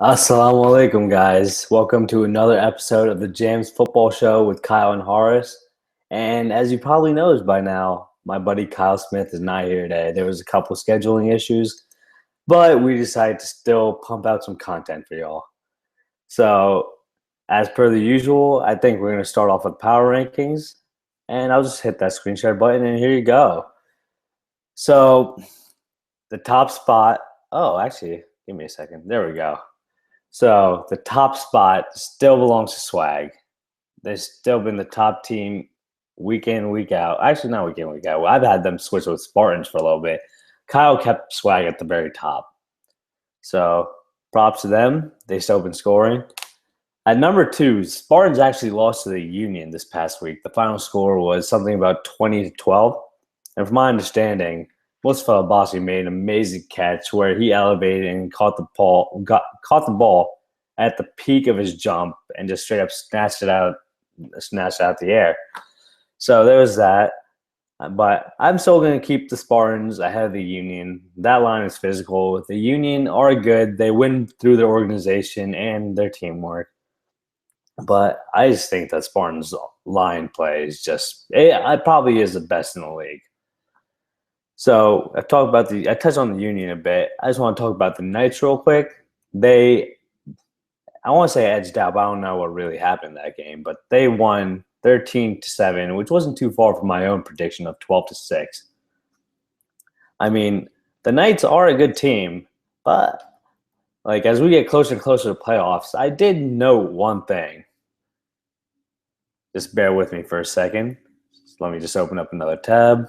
Assalamu alaikum, guys. Welcome to another episode of the JAMS Football Show with Kyle and Horace. And as you probably knows by now, my buddy Kyle Smith is not here today. There was a couple scheduling issues, but we decided to still pump out some content for y'all. So, as per the usual, I think we're going to start off with power rankings, and I'll just hit that screen share button, and here you go. So, the top spot. Oh, actually, give me a second. There we go. So the top spot still belongs to Swag. They've still been the top team week in, week out. Actually, not week in, week out. I've had them switch with Spartans for a little bit. Kyle kept Swag at the very top. So props to them. They still been scoring. At number 2, Spartans actually lost to the Union this past week. The final score was something about 20-12. And from my understanding, Mustafa Abbasi made an amazing catch where he elevated and caught the ball at the peak of his jump and just straight up snatched it out the air. So there was that. But I'm still going to keep the Spartans ahead of the Union. That line is physical. The Union are good. They win through their organization and their teamwork. But I just think that Spartans' line play is it probably is the best in the league. So I touched on the Union a bit. I just want to talk about the Knights real quick. I want to say edged out, but I don't know what really happened in that game. But they won 13-7, which wasn't too far from my own prediction of 12-6. I mean, the Knights are a good team, but as we get closer and closer to playoffs, I did note one thing. Just bear with me for a second. Let me just open up another tab.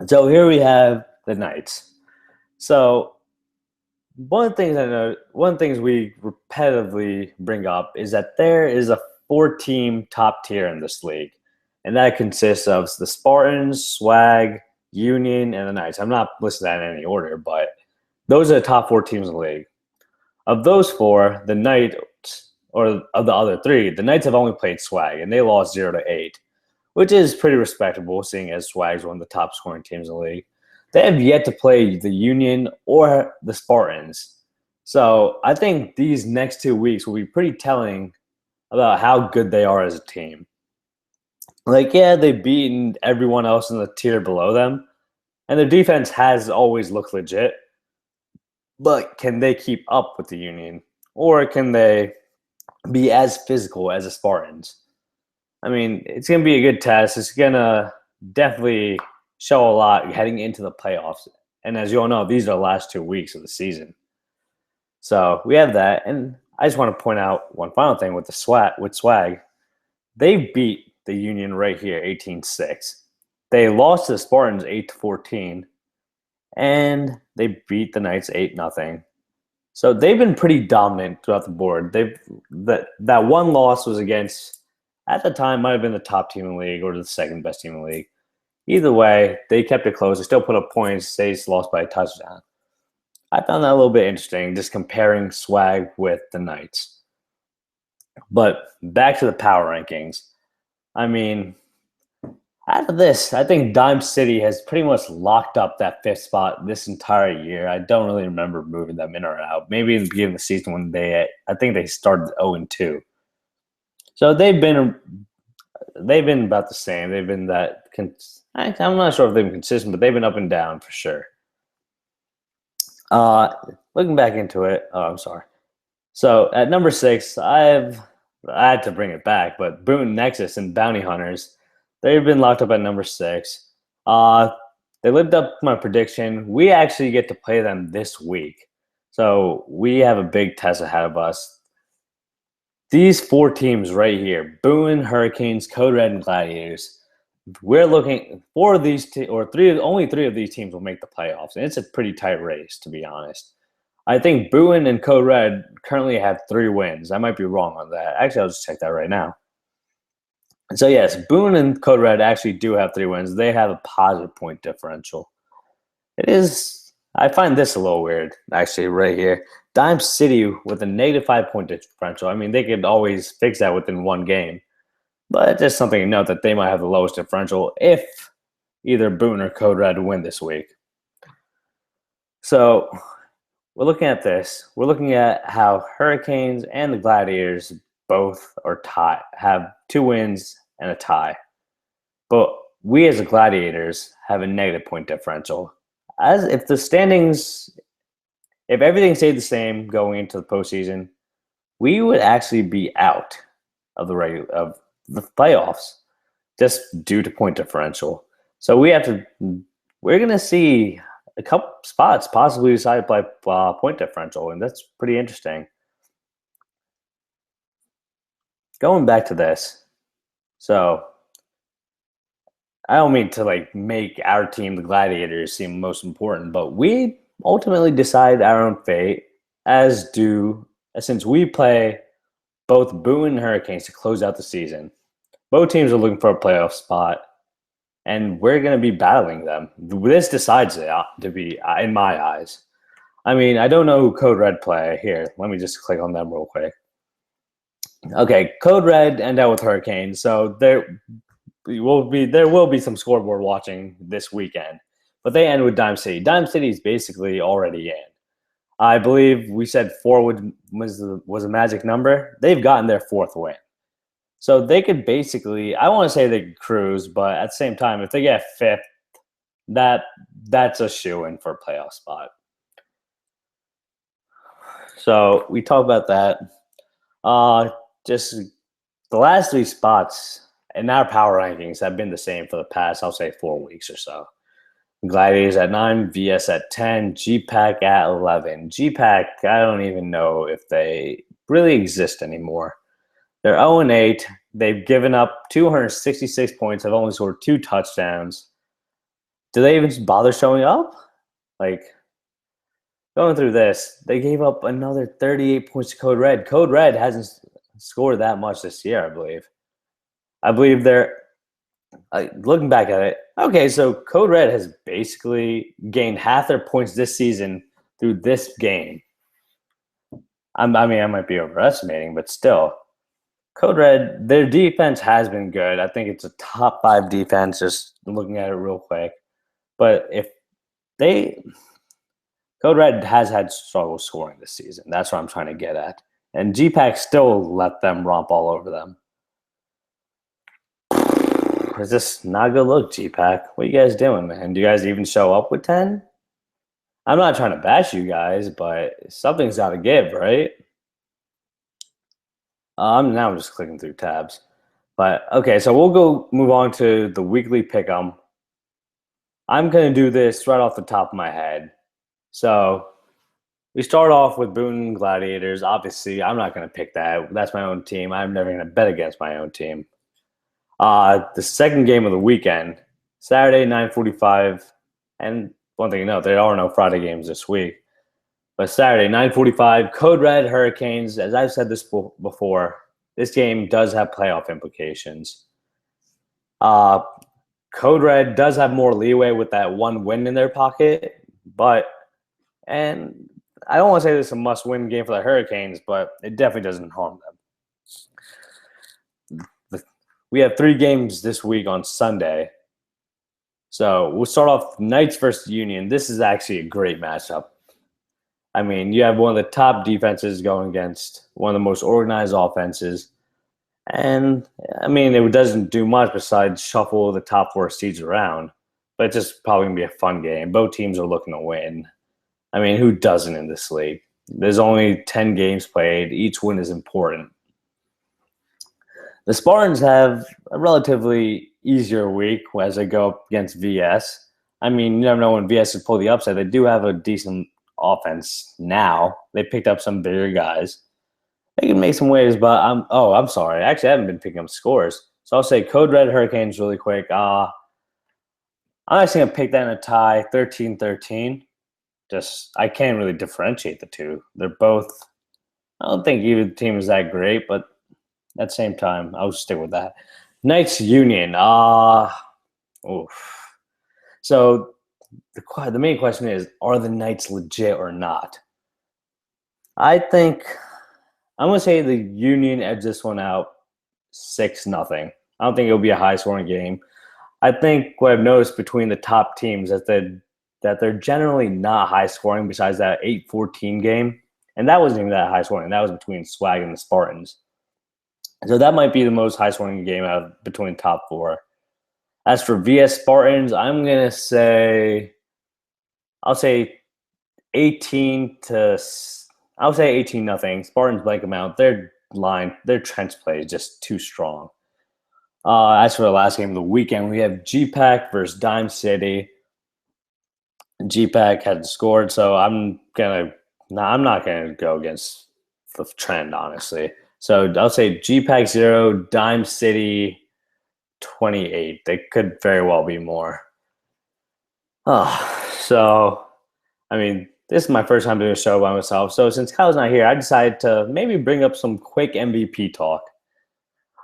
So here we have the Knights. So one of the things we repetitively bring up is that there is a 4-team top tier in this league, and that consists of the Spartans, Swag, Union, and the Knights. I'm not listing that in any order, but those are the top 4 teams in the league. Of those 4, the Knights, or of the other 3, the Knights have only played Swag, and they lost 0-8. Which is pretty respectable, seeing as Swag's one of the top scoring teams in the league. They have yet to play the Union or the Spartans. So I think these next 2 weeks will be pretty telling about how good they are as a team. They've beaten everyone else in the tier below them, and their defense has always looked legit. But can they keep up with the Union? Or can they be as physical as the Spartans? I mean, it's going to be a good test. It's going to definitely show a lot heading into the playoffs. And as you all know, these are the last 2 weeks of the season. So we have that. And I just want to point out one final thing with Swag. They beat the Union right here, 18-6. They lost to the Spartans 8-14. And they beat the Knights 8-0. So they've been pretty dominant throughout the board. That one loss was against, at the time, might have been the top team in the league or the second best team in the league. Either way, they kept it close. They still put up points. They just lost by a touchdown. I found that a little bit interesting, just comparing Swag with the Knights. But back to the power rankings. I mean, out of this, I think Dime City has pretty much locked up that 5th spot this entire year. I don't really remember moving them in or out. Maybe in the beginning of the season when I think they started 0-2. So they've been about the same. They've been I'm not sure if they've been consistent, but they've been up and down for sure. Looking back into it, I'm sorry. So at number 6, I had to bring it back, but Boone Nexus and Bounty Hunters, they've been locked up at number 6. They lived up to my prediction. We actually get to play them this week, so we have a big test ahead of us. These 4 teams right here, Boone, Hurricanes, Code Red, and Gladiators, we're looking for these only 3 of these teams will make the playoffs, and it's a pretty tight race, to be honest. I think Boone and Code Red currently have 3 wins. I might be wrong on that. Actually, I'll just check that right now. So yes, Boone and Code Red actually do have 3 wins. They have a positive point differential. I find this a little weird, actually, right here. Dime City with a negative 5-point differential. I mean, they could always fix that within one game. But just something to note that they might have the lowest differential if either Boone or Code Red win this week. So we're looking at this. We're looking at how Hurricanes and the Gladiators both are tied, have 2 wins and a tie. But we as the Gladiators have a negative point differential. As if the standings, if everything stayed the same going into the postseason, we would actually be out of of the playoffs just due to point differential. So we're going to see a couple spots possibly decided by point differential, and that's pretty interesting. Going back to this, so I don't mean to make our team, the Gladiators, seem most important, but we ultimately decide our own fate, since we play both Boone and Hurricanes to close out the season. Both teams are looking for a playoff spot, and we're going to be battling them. This decides it, to be in my eyes. I mean, I don't know who Code Red play. Here, let me just click on them real quick. Okay, Code Red end out with Hurricanes, so there will be some scoreboard watching this weekend, but they end with Dime City. Dime City is basically already in. I believe we said 4 was a magic number. They've gotten their 4th win. So they could basically, I want to say they could cruise, but at the same time, if they get 5th, that's a shoo-in for a playoff spot. So we talk about that. Just the last 3 spots in our power rankings have been the same for the past, I'll say, 4 weeks or so. Gladiators at 9, VS at 10, GPAC at 11. GPAC, I don't even know if they really exist anymore. They're 0-8. They've given up 266 points. Have only scored 2 touchdowns. Do they even bother showing up? Going through this, they gave up another 38 points to Code Red. Code Red hasn't scored that much this year, I believe. I believe they're looking back at it. Okay, so Code Red has basically gained half their points this season through this game. I might be overestimating, but still. Code Red, their defense has been good. I think it's a top 5 defense, just looking at it real quick. But Code Red has had struggle scoring this season. That's what I'm trying to get at. And GPAC still let them romp all over them. Is this not a good look, GPAC? What are you guys doing, man? Do you guys even show up with 10? I'm not trying to bash you guys, but something's got to give, right? Now I'm just clicking through tabs. But, okay, so we'll move on to the weekly pick'em. I'm going to do this right off the top of my head. So we start off with Boone Gladiators. Obviously, I'm not going to pick that. That's my own team. I'm never going to bet against my own team. The second game of the weekend, Saturday, 9:45. And one thing to note, there are no Friday games this week. But Saturday, 9:45, Code Red Hurricanes. As I've said this before, this game does have playoff implications. Code Red does have more leeway with that 1 win in their pocket, and I don't want to say this is a must-win game for the Hurricanes, but it definitely doesn't harm them. We have 3 games this week on Sunday. So we'll start off Knights versus Union. This is actually a great matchup. I mean, you have one of the top defenses going against one of the most organized offenses. And, I mean, it doesn't do much besides shuffle the top 4 seeds around. But it's just probably going to be a fun game. Both teams are looking to win. I mean, who doesn't in this league? There's only 10 games played. Each win is important. The Spartans have a relatively easier week as they go up against VS. I mean, you never know when VS will pull the upside. They do have a decent offense now. They picked up some bigger guys. They can make some waves, but I'm sorry. Actually, I haven't been picking up scores. So I'll say Code Red Hurricanes really quick. I'm actually going to pick that in a tie, 13-13. I can't really differentiate the two. They're both, I don't think either team is that great, but at the same time, I'll stick with that. Knights Union. So the main question is, are the Knights legit or not? I think I'm going to say the Union edged this one out 6-0. I don't think it'll be a high-scoring game. I think what I've noticed between the top teams is that that they're generally not high scoring besides that 8-14 game. And that wasn't even that high scoring. That was between Swag and the Spartans. So that might be the most high scoring game out of between top four. As for VS Spartans, I'll say 18 to I'll say 18 nothing. Spartans blank them out. Their trench play is just too strong. As for the last game of the weekend, we have GPAC versus Dime City. GPAC hadn't scored, so I'm not gonna go against the trend, honestly. So I'll say GPAC 0, Dime City 28. They could very well be more. So I mean, this is my first time doing a show by myself. So since Kyle's not here, I decided to maybe bring up some quick MVP talk.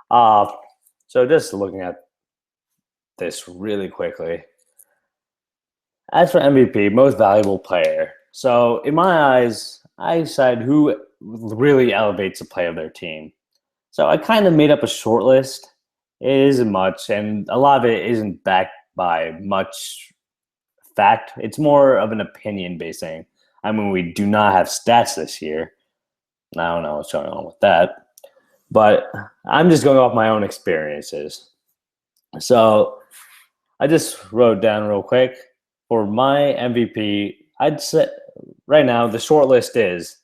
So just looking at this really quickly. As for MVP, most valuable player. So in my eyes, I decide who really elevates the play of their team. So I kind of made up a short list. It isn't much, and a lot of it isn't backed by much fact. It's more of an opinion-based thing. I mean, we do not have stats this year. I don't know what's going on with that. But I'm just going off my own experiences. So I just wrote down real quick. For my MVP, I'd say right now the short list is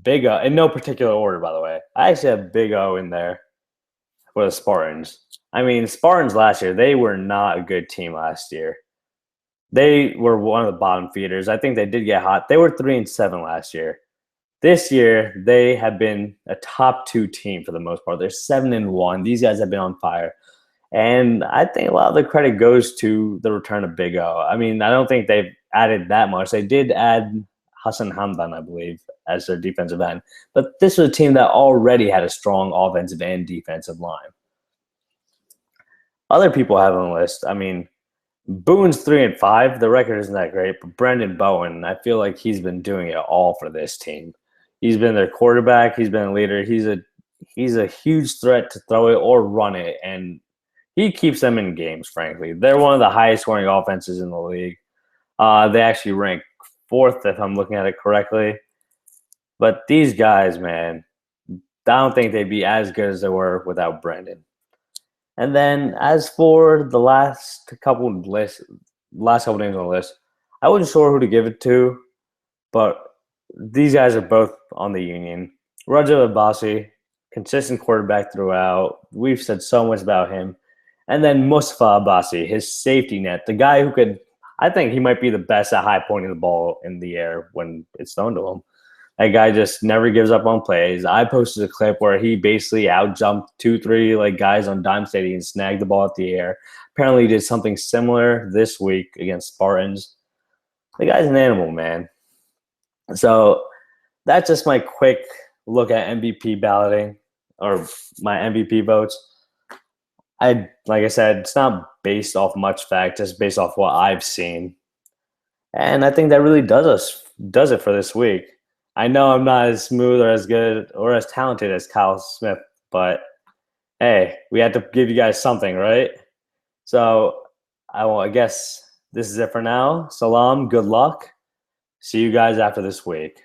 Big O, in no particular order, by the way. I actually have Big O in there for the Spartans. I mean, Spartans last year, they were not a good team last year. They were one of the bottom feeders. I think they did get hot. They were 3-7 last year. This year, they have been a top 2 team for the most part. They're 7-1. These guys have been on fire. And I think a lot of the credit goes to the return of Big O. I mean, I don't think they've added that much. They did add Hassan Hamdan, I believe, as their defensive end. But this was a team that already had a strong offensive and defensive line. Other people have on the list. I mean, Boone's 3-5. The record isn't that great, but Brendan Bowen, I feel like he's been doing it all for this team. He's been their quarterback. He's been a leader. He's a huge threat to throw it or run it, and he keeps them in games, frankly. They're one of the highest scoring offenses in the league. They actually rank 4th, if I'm looking at it correctly. But these guys, man, I don't think they'd be as good as they were without Brendan. And then as for the last couple names on the list, I wasn't sure who to give it to, but these guys are both on the Union. Raja Abbasi, consistent quarterback throughout. We've said so much about him. And then Mustafa Abbasi, his safety net, the guy who could, I think he might be the best at high pointing the ball in the air when it's thrown to him. That guy just never gives up on plays. I posted a clip where he basically outjumped 2-3 guys on Dime City and snagged the ball at the air. Apparently he did something similar this week against Spartans. The guy's an animal, man. So that's just my quick look at MVP balloting or my MVP votes. Like I said, it's not based off much fact, just based off what I've seen. And I think that really does it for this week. I know I'm not as smooth or as good or as talented as Kyle Smith, but hey, we had to give you guys something, right? So I guess this is it for now. Salam, good luck. See you guys after this week.